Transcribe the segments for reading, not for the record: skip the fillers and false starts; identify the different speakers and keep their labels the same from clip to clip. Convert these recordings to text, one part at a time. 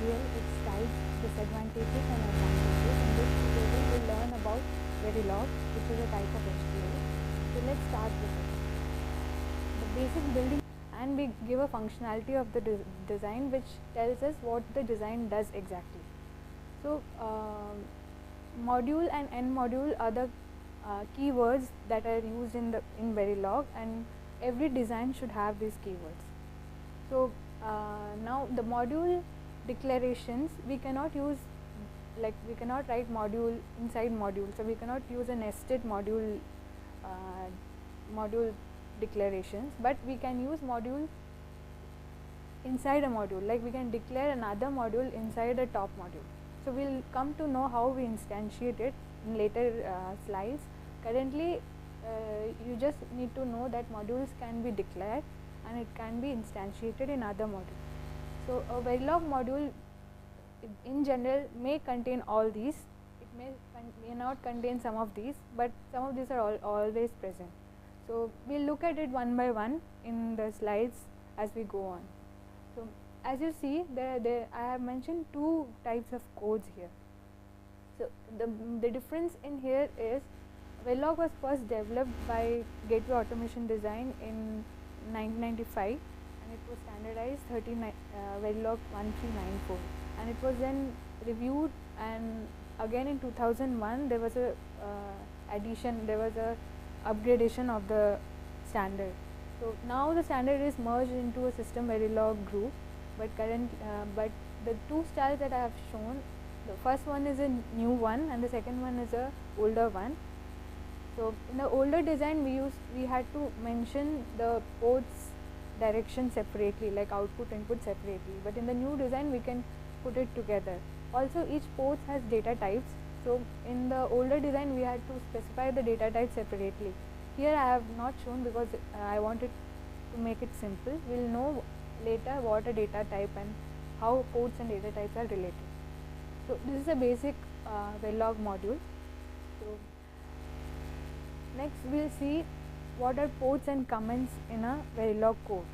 Speaker 1: SGL, its types, disadvantages and advantages. In this tutorial we'll learn about Verilog, which is a type of SGL. So let's start with it. The basic building, and we give a functionality of the design which tells us what the design does exactly. So module and end module are the keywords that are used in Verilog, and every design should have these keywords. So now the module declarations, we cannot use, like we cannot write module inside module, so we cannot use a nested module module declarations, but we can use module inside a module, like we can declare another module inside a top module. So we'll come to know how we instantiate it in later slides. Currently you just need to know that modules can be declared and it can be instantiated in other modules. So a Verilog module in general may contain all these, it may not contain some of these, but some of these are always present. So we'll look at it one by one in the slides as we go on. So as you see, I have mentioned two types of codes here. So the difference in here is Verilog was first developed by Gateway Automation Design in 1995, and it was standardized Verilog 1394, and it was then reviewed, and again in 2001 there was a addition, there was a upgradation of the standard. So now the standard is merged into a system Verilog group, but but the two styles that I have shown, the first one is a new one and the second one is a older one. So in the older design we had to mention the ports direction separately, like output input separately, but in the new design we can put it together. Also each port has data types, so in the older design we had to specify the data type separately. Here I have not shown because I wanted to make it simple. We will know later what a data type and how ports and data types are related. So this is a basic Verilog module. So next we will see what are ports and comments in a Verilog code.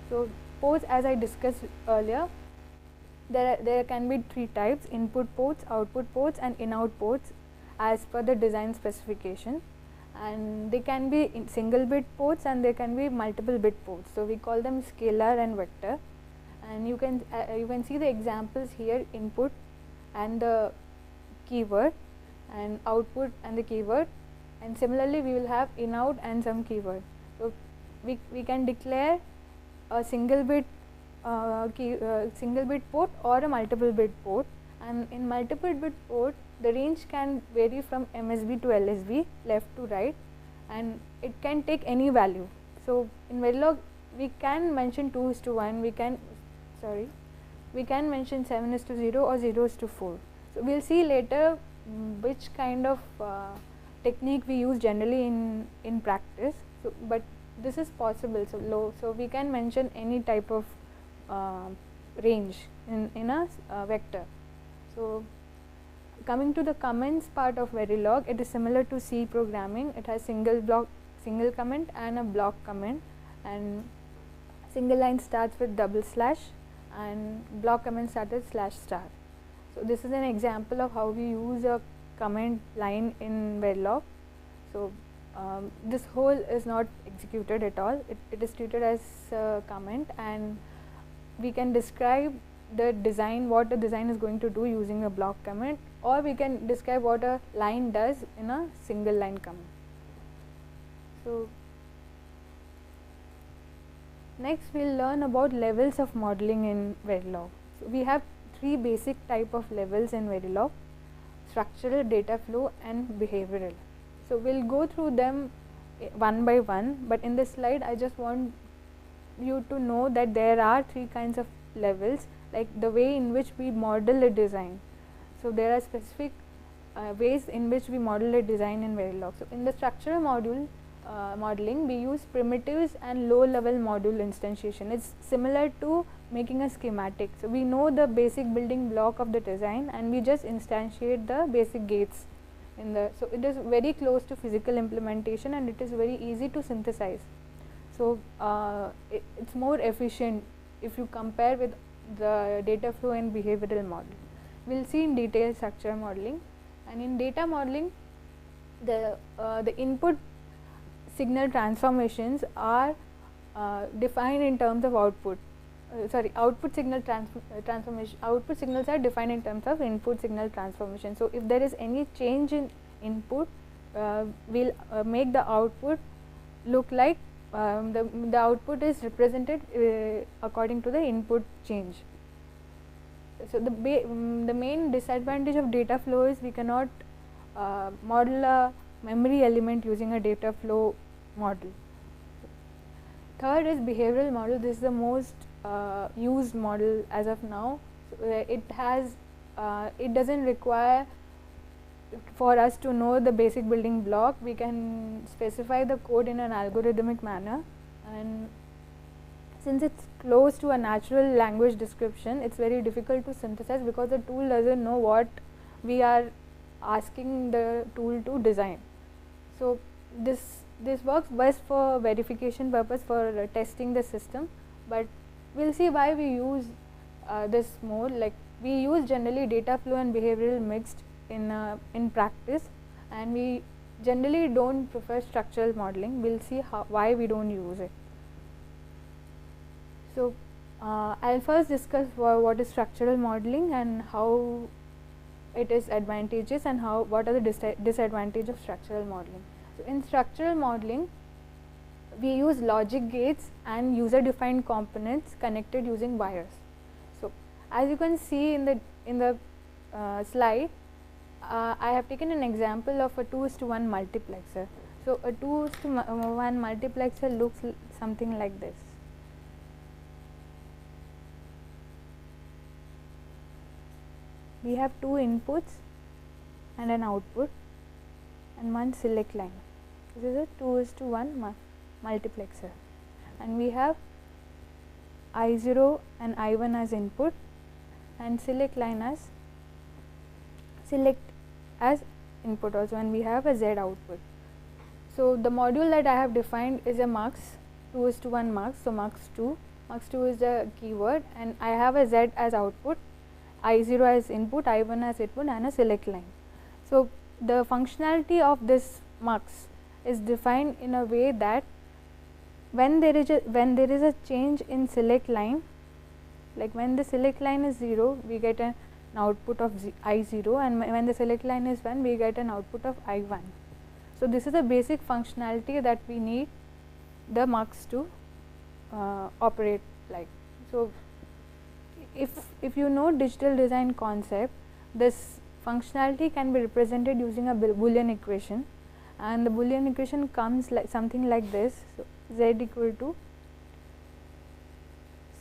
Speaker 1: So ports, as I discussed earlier, there can be three types: input ports, output ports and in-out ports as per the design specification, and they can be in single bit ports and there can be multiple bit ports. So we call them scalar and vector, and you can see the examples here: input and the keyword, and output and the keyword, and similarly we will have in-out and some keyword. So we can declare a single bit port or a multiple bit port, and in multiple bit port the range can vary from MSB to LSB, left to right, and it can take any value. So in Verilog we can mention 2:1, we can mention 7:0 or 0:4. So we will see later which kind of technique we use generally in practice. So but this is possible, so we can mention any type of range in a vector. So coming to the comments part of Verilog, it is similar to C programming. It has single comment and a block comment, and single line starts with double slash and block comment starts with slash star. So this is an example of how we use a comment line in Verilog. So this whole is not executed at all, it is treated as a comment, and we can describe the design, what the design is going to do using a block comment, or we can describe what a line does in a single line comment. So next we will learn about levels of modeling in Verilog. So we have three basic type of levels in Verilog: structural, data flow and behavioral. So we will go through them one by one, but in this slide I just want you to know that there are three kinds of levels, like the way in which we model a design. So there are specific ways in which we model a design in Verilog. So in the structural modeling we use primitives and low level module instantiation. It's similar to making a schematic. So we know the basic building block of the design and we just instantiate the basic gates in the, so it is very close to physical implementation and it is very easy to synthesize. So it's more efficient if you compare with the data flow in behavioral model. We will see in detail structural modeling, and in data modeling the input signal transformations are defined in terms of output. Output signals are defined in terms of input signal transformation. So, if there is any change in input, we will make the output look like the output is represented according to the input change. So, the main disadvantage of data flow is we cannot model a memory element using a data flow model. Third is behavioral model. This is the most used model as of now. So, it doesn't require for us to know the basic building block. We can specify the code in an algorithmic manner, and since it's close to a natural language description, it's very difficult to synthesize because the tool doesn't know what we are asking the tool to design. So, this works best for verification purpose, for testing the system, but we will see why we use this mode. Like, we use generally data flow and behavioral mixed in practice, and we generally don't prefer structural modeling. We will see why we don't use it. So, I will first discuss what is structural modeling and how it is advantageous and what are the disadvantages of structural modeling. So, in structural modeling, we use logic gates and user defined components connected using wires. So, as you can see in the slide, I have taken an example of a 2:1 multiplexer. So, a 2:1 multiplexer looks something like this. We have two inputs and an output and one select line. This is a 2:1 multiplexer, and we have I0 and I1 as input and select line as input also, and we have a Z output. So, the module that I have defined is a mux, 2:1 mux. So, mux2 is the keyword, and I have a Z as output, I0 as input, I1 as input, and a select line. So, the functionality of this mux is defined in a way that when there is a change in select line, like when the select line is 0, we get an output of I0, and when the select line is 1, we get an output of I1. So, this is the basic functionality that we need the mux to operate like. So, if you know digital design concept, this functionality can be represented using a Boolean equation, and the Boolean equation comes like something like this. So, Z equal to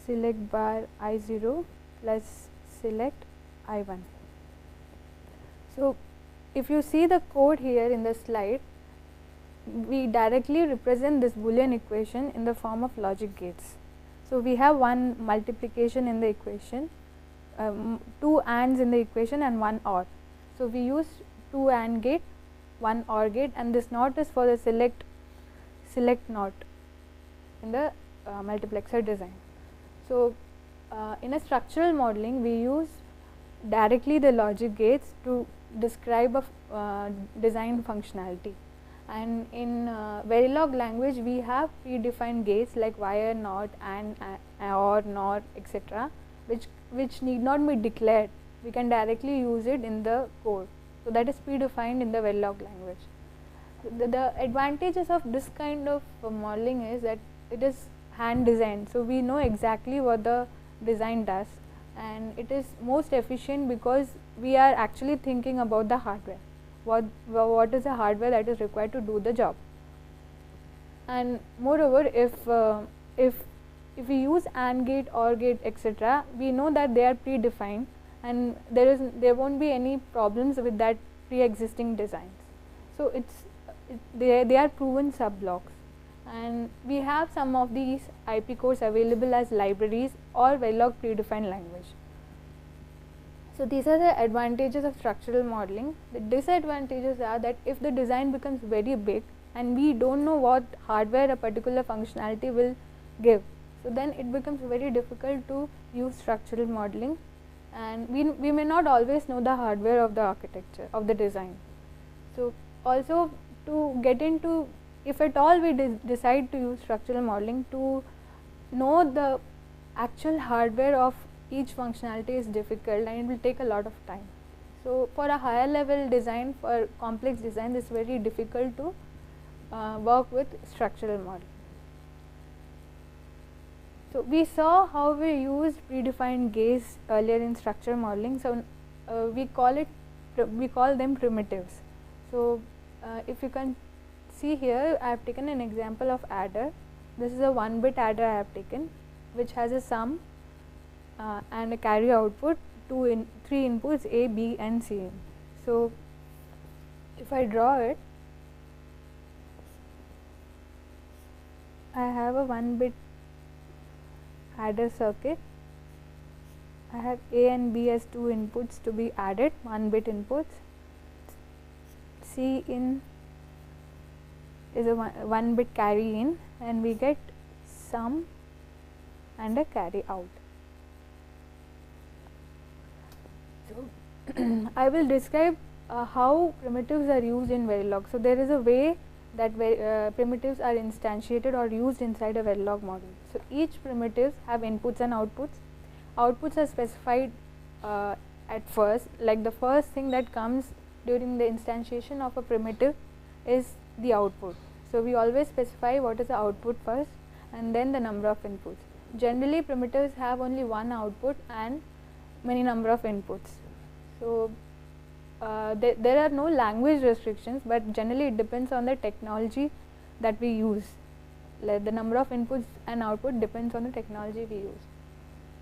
Speaker 1: select bar I0 plus select I1. So, if you see the code here in the slide, we directly represent this Boolean equation in the form of logic gates. So, we have one multiplication in the equation, two ANDs in the equation, and one OR. So, we use two AND gate, one OR gate, and this NOT is for the select NOT in the multiplexer design. So, in a structural modeling, we use directly the logic gates to describe a design functionality, and in Verilog language we have predefined gates like wire, NOT, and OR, NOR, etc., which need not be declared. We can directly use it in the code. So, that is predefined in the Verilog language. The advantages of this kind of modeling is that it is hand designed. So, we know exactly what the design does, and it is most efficient because we are actually thinking about the hardware. What is the hardware that is required to do the job? And moreover, if we use AND gate, OR gate, etc., we know that they are predefined, and there won't be any problems with that pre-existing designs. So, they are proven sub-blocks, and we have some of these IP cores available as libraries or Verilog predefined language. So, these are the advantages of structural modeling. The disadvantages are that if the design becomes very big and we do not know what hardware a particular functionality will give. So then it becomes very difficult to use structural modeling, and we may not always know the hardware of the architecture of the design. So also to get into, if at all we decide to use structural modeling, to know the actual hardware of each functionality is difficult and it will take a lot of time. So for a higher level design, for complex design, it's very difficult to work with structural modeling. So we saw how we used predefined gaze earlier in structural modeling. So we call them primitives. So if you can see here, I have taken an example of adder. This is a 1-bit adder I have taken, which has a sum and a carry output, 3 inputs A, B and C. So if I draw it, I have a 1-bit adder circuit. I have A and B as 2 inputs to be added, 1-bit inputs. C in is a 1-bit carry in, and we get sum and a carry out. So I will describe how primitives are used in Verilog. So there is a way that primitives are instantiated or used inside a Verilog module. So each primitives have inputs and outputs. Outputs are specified at first, like the first thing that comes during the instantiation of a primitive is the output. So we always specify what is the output first and then the number of inputs. Generally primitives have only one output and many number of inputs. So there are no language restrictions, but generally it depends on the technology that we use. Like the number of inputs and output depends on the technology we use.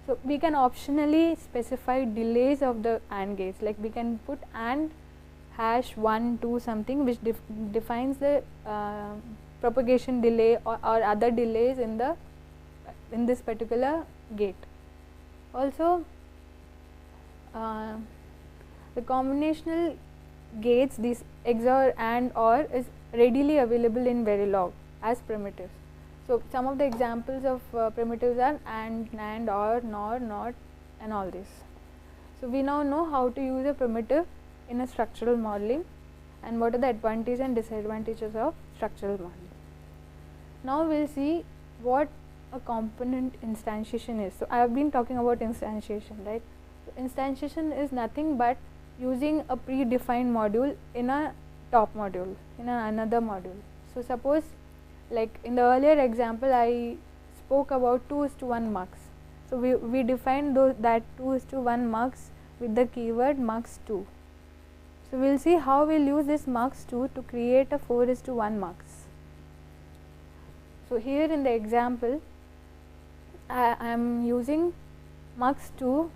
Speaker 1: So we can optionally specify delays of the AND gates, like we can put AND hash 1 2 something, which defines the propagation delay or other delays in this particular gate. Also the combinational gates, these XOR, AND, OR, is readily available in Verilog as primitives. So some of the examples of primitives are AND, NAND, OR, NOR, NOT and all this. So we now know how to use a primitive in a structural modeling and what are the advantages and disadvantages of structural modeling. Now we will see what a component instantiation is. So I have been talking about instantiation, right? So instantiation is nothing but using a predefined module in a top module, in another module. So suppose, like in the earlier example I spoke about 2:1 mux. So we defined that 2:1 mux with the keyword mux2. So we will see how we will use this mux2 to create a 4:1 mux. So here in the example I am using mux2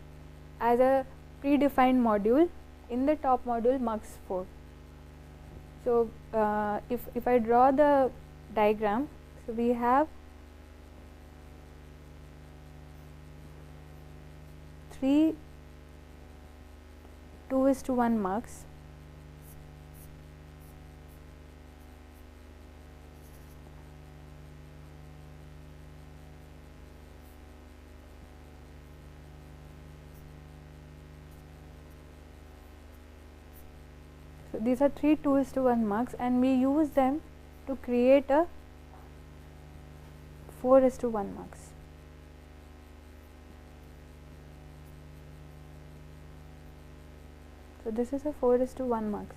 Speaker 1: as a predefined module in the top module mux4. So if I draw the diagram, so we have 3 2:1 mux, so these are 3 2:1 mux and we use them to create a 4:1 mux. So this is a 4:1 mux.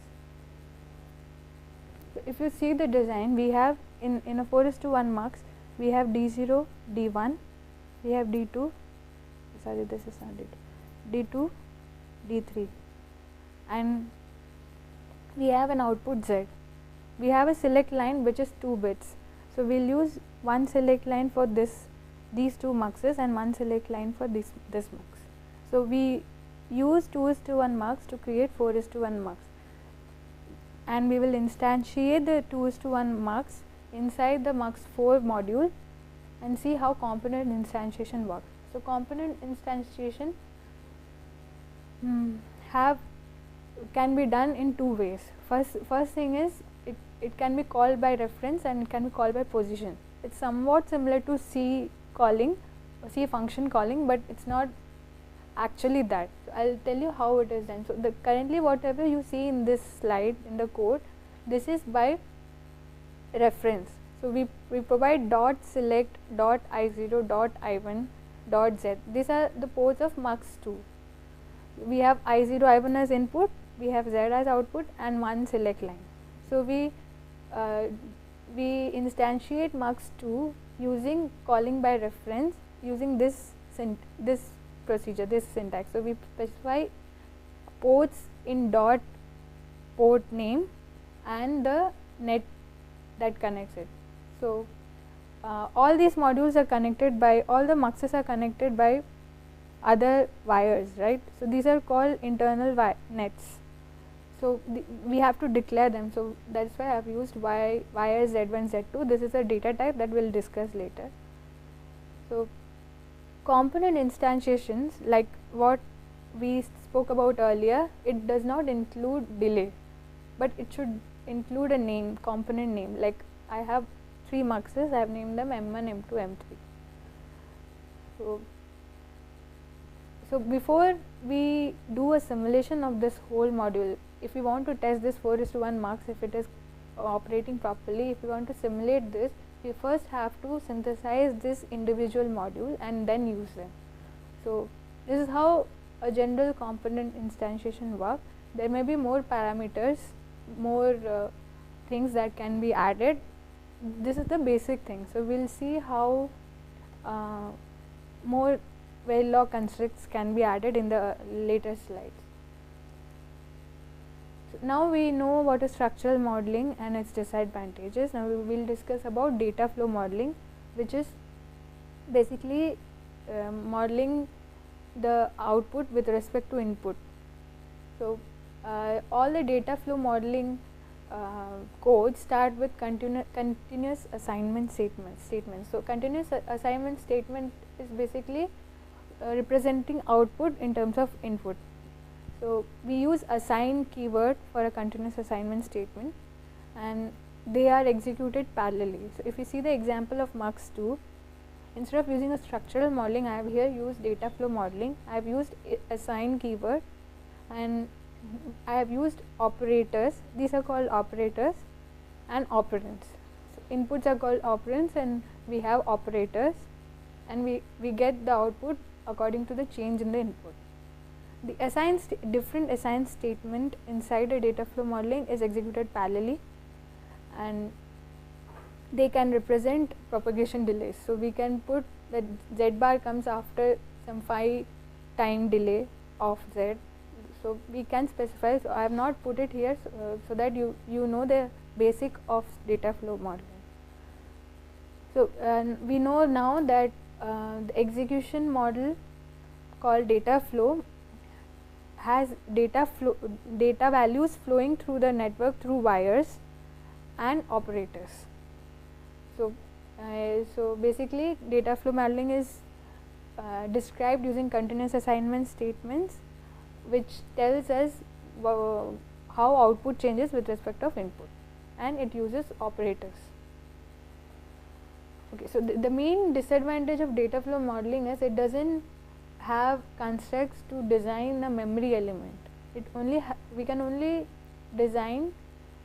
Speaker 1: So if you see the design, we have in a 4:1 mux, we have D0, D1, we have D2, sorry this is not D2, D2, D3 and we have an output Z. We have a select line which is 2 bits. So we will use one select line for these 2 muxes and one select line for this mux. So we use 2:1 mux to create 4:1 mux and we will instantiate the 2:1 mux inside the mux4 module and see how component instantiation works. So component instantiation can be done in 2 ways. First thing is it can be called by reference and it can be called by position. It's somewhat similar to C calling, C function calling, but it's not actually that. So I'll tell you how it is done. So currently whatever you see in this slide in the code, this is by reference. So we provide dot select dot I0 dot I1 dot Z. These are the ports of MUX2. We have I0 I1 as input, we have Z as output, and one select line. So we instantiate MUX2 using calling by reference using this procedure, this syntax. So we specify ports in dot port name and the net that connects it. So all these modules are connected by, all the muxes are connected by other wires, right? So these are called internal nets. So we have to declare them. So that's why I have used wire Z1, Z2. This is a data type that we'll discuss later. So component instantiations, like what we spoke about earlier, it does not include delay, but it should include a name, component name. Like I have 3 muxes, I have named them M1, M2, M3. So before we do a simulation of this whole module, if we want to test this 4:1 mux, if it is operating properly, if we want to simulate this, we first have to synthesize this individual module and then use them. So this is how a general component instantiation works. There may be more parameters, more things that can be added. This is the basic thing. So we'll see how more Verilog constructs can be added in the later slides. So now we know what is structural modeling and its disadvantages. Now we will discuss about data flow modeling, which is basically modeling the output with respect to input. So all the data flow modeling codes start with continuous assignment statements. So continuous assignment statement is basically representing output in terms of input. So we use assign keyword for a continuous assignment statement, and they are executed parallelly. So if you see the example of MUX2, instead of using a structural modeling, I have here used data flow modeling. I have used assign keyword, and I have used operators. These are called operators and operands. So inputs are called operands, and we have operators, and we get the output according to the change in the input. The different assign statement inside a data flow modeling is executed parallelly, and they can represent propagation delays. So we can put that Z bar comes after some 5 time delay of Z. So we can specify. So I have not put it here so that you know the basic of data flow modeling. So we know now that the execution model called data flow has data values flowing through the network through wires and operators. So so basically data flow modeling is described using continuous assignment statements, which tells us how output changes with respect of input, and it uses operators. Okay, so the main disadvantage of data flow modeling is it doesn't have constructs to design a memory element. It only we can only design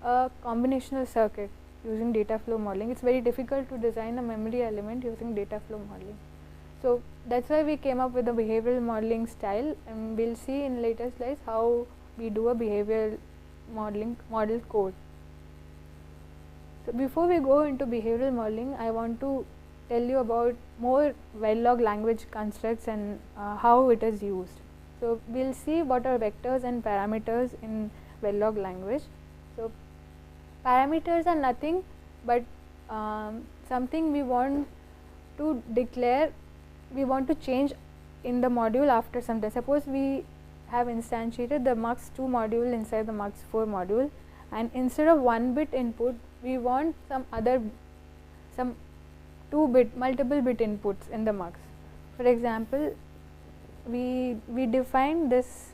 Speaker 1: a combinational circuit using data flow modeling. It's very difficult to design a memory element using data flow modeling. So that's why we came up with a behavioral modeling style, and we'll see in later slides how we do a behavioral model code. So before we go into behavioral modeling, I want to tell you about more Verilog language constructs and how it is used. So we'll see what are vectors and parameters in Verilog language. So parameters are nothing but something we want to declare, we want to change in the module after some time. Suppose we have instantiated the MUX2 module inside the MUX4 module, and instead of 1-bit input, we want some 2-bit, multiple bit inputs in the MUX. For example, we define this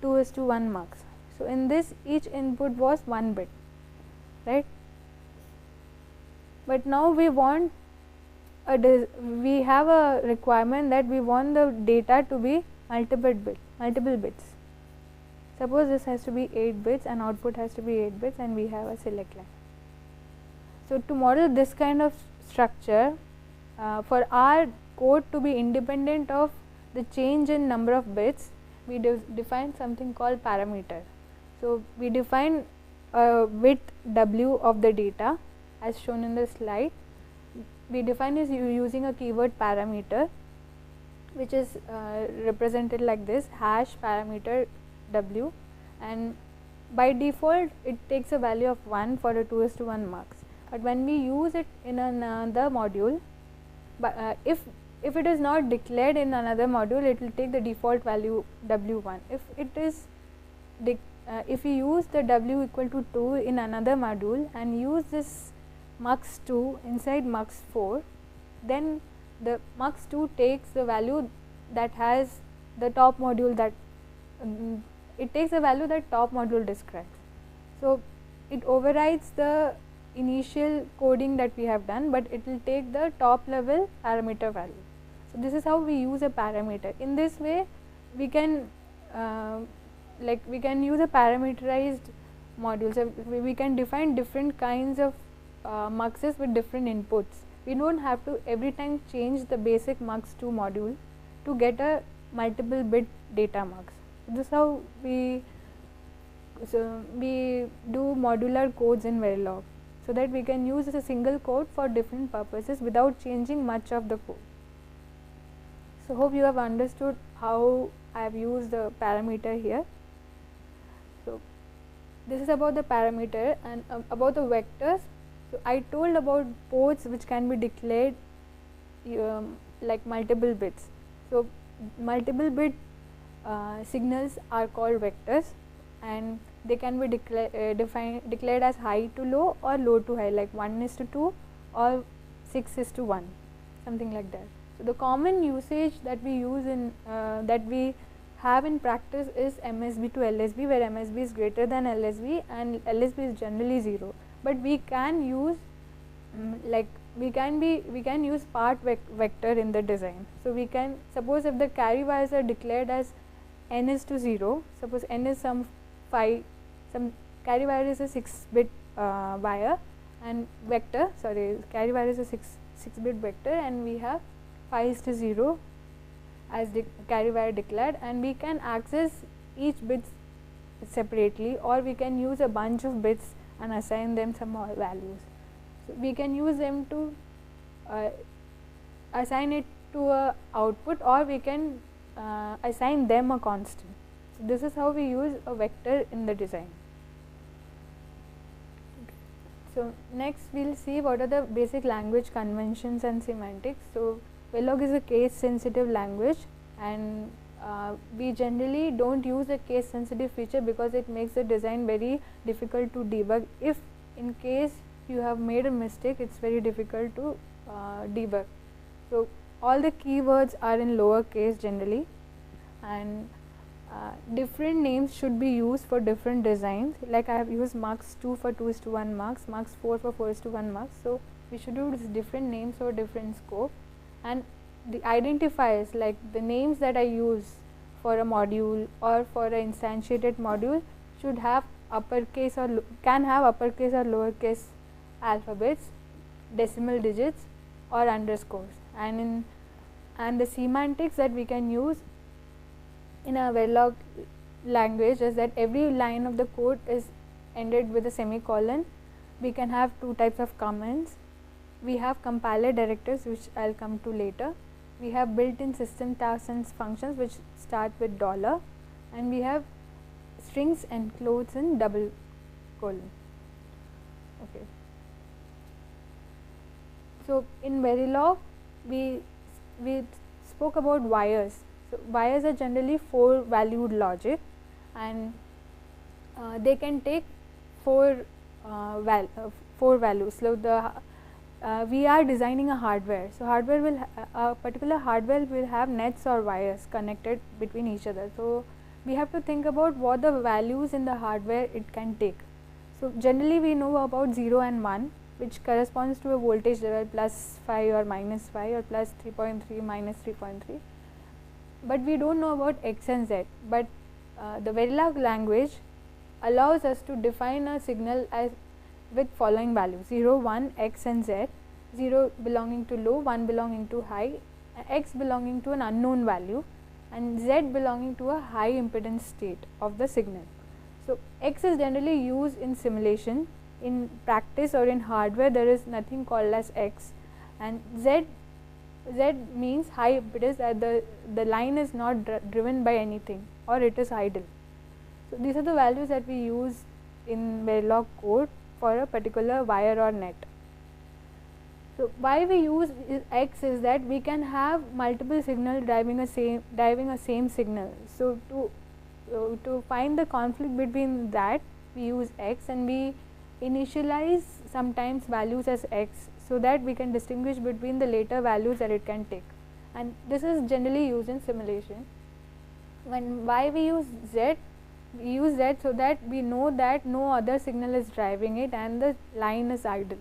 Speaker 1: 2:1 MUX. So in this, each input was 1 bit, right? But now we want we have a requirement that we want the data to be multiple bits. Suppose this has to be 8 bits and output has to be 8 bits, and we have a select line. So, to model this kind of structure, for our code to be independent of the change in number of bits, we define something called parameter. So, we define width w of the data as shown in the slide. We define is using a keyword parameter, which is represented like this, hash parameter w, and by default it takes a value of 1 for a 2:1 mux. But when we use it in another module, but if it is not declared in another module, it will take the default value w1. If it is if we use the w equal to 2 in another module and use this mux2 inside mux4, then the mux2 takes the value that has the top module that it takes the value that top module describes. So, it overrides the initial coding that we have done, but it will take the top level parameter value. So, this is how we use a parameter. In this way, we can we can use a parameterized module. So, we can define different kinds of muxes with different inputs. We do not have to every time change the basic mux2 module to get a multiple bit data mux. This is how we do modular codes in Verilog, so that we can use a single code for different purposes without changing much of the code. So, hope you have understood how I have used the parameter here. So, this is about the parameter, and about the vectors. So, I told about ports which can be declared like multiple bits. So, multiple bit signals are called vectors, and they can be declared as high to low or low to high, like 1:2 or 6:1, something like that. So, the common usage that we use in that we have in practice is MSB to LSB, where MSB is greater than LSB and LSB is generally 0. But we can use we can use part vector in the design. So, we can suppose if the carry wires are declared as n:0, suppose n is some carry wire is a 6-bit wire and vector, carry wire is a 6-bit vector, and we have 5:0 as carry wire declared, and we can access each bit separately, or we can use a bunch of bits and assign them some values. So, we can use them to assign it to a output, or we can assign them a constant. So, this is how we use a vector in the design. So, next we will see what are the basic language conventions and semantics. So, Verilog is a case sensitive language, and we generally do not use a case sensitive feature because it makes the design very difficult to debug. If in case you have made a mistake, it is very difficult to debug. So, all the keywords are in lower case generally, and different names should be used for different designs. Like I have used mux2 for 2:1 mux, mux4 for 4:1 mux. So, we should use different names for different scope, and the identifiers, like the names that I use for a module or for an instantiated module, should have uppercase or can have uppercase or lowercase alphabets, decimal digits or underscores. And the semantics that we can use in a Verilog language is that every line of the code is ended with a semicolon. We can have two types of comments. We have compiler directives, which I will come to later. We have built-in system tasks and functions which start with $, and we have strings enclosed in double colon. Okay. So, in Verilog we spoke about wires. So, wires are generally 4 valued logic, and they can take 4 values. So, we are designing a hardware. So, hardware will a particular hardware will have nets or wires connected between each other. So, we have to think about what the values in the hardware it can take. So, generally we know about 0 and 1, which corresponds to a voltage level plus 5 or minus 5 or plus 3.3 minus 3.3, but we don't know about x and z. But the Verilog language allows us to define a signal as with following values: 0, 1, x and z, 0 belonging to low, 1 belonging to high, x belonging to an unknown value, and z belonging to a high impedance state of the signal. So, x is generally used in simulation. In practice or in hardware, there is nothing called as x, and z means high impedance, that the line is not driven by anything or it is idle. So, these are the values that we use in Verilog code for a particular wire or net. So, why we use x is that we can have multiple signals driving a same signal. So, to find the conflict between that, we use x, and we initialize sometimes values as x, so that we can distinguish between the later values that it can take, and this is generally used in simulation. Why we use z? We use z so that we know that no other signal is driving it and the line is idle.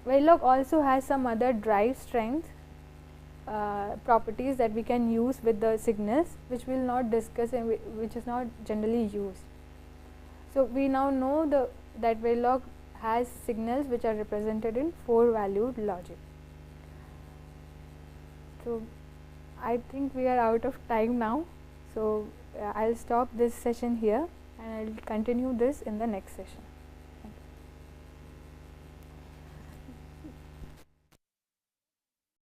Speaker 1: Verilog also has some other drive strength properties that we can use with the signals, which we will not discuss and which is not generally used. So, we now know that Verilog has signals which are represented in 4 valued logic. So, I think we are out of time now. So, I will stop this session here and I will continue this in the next session.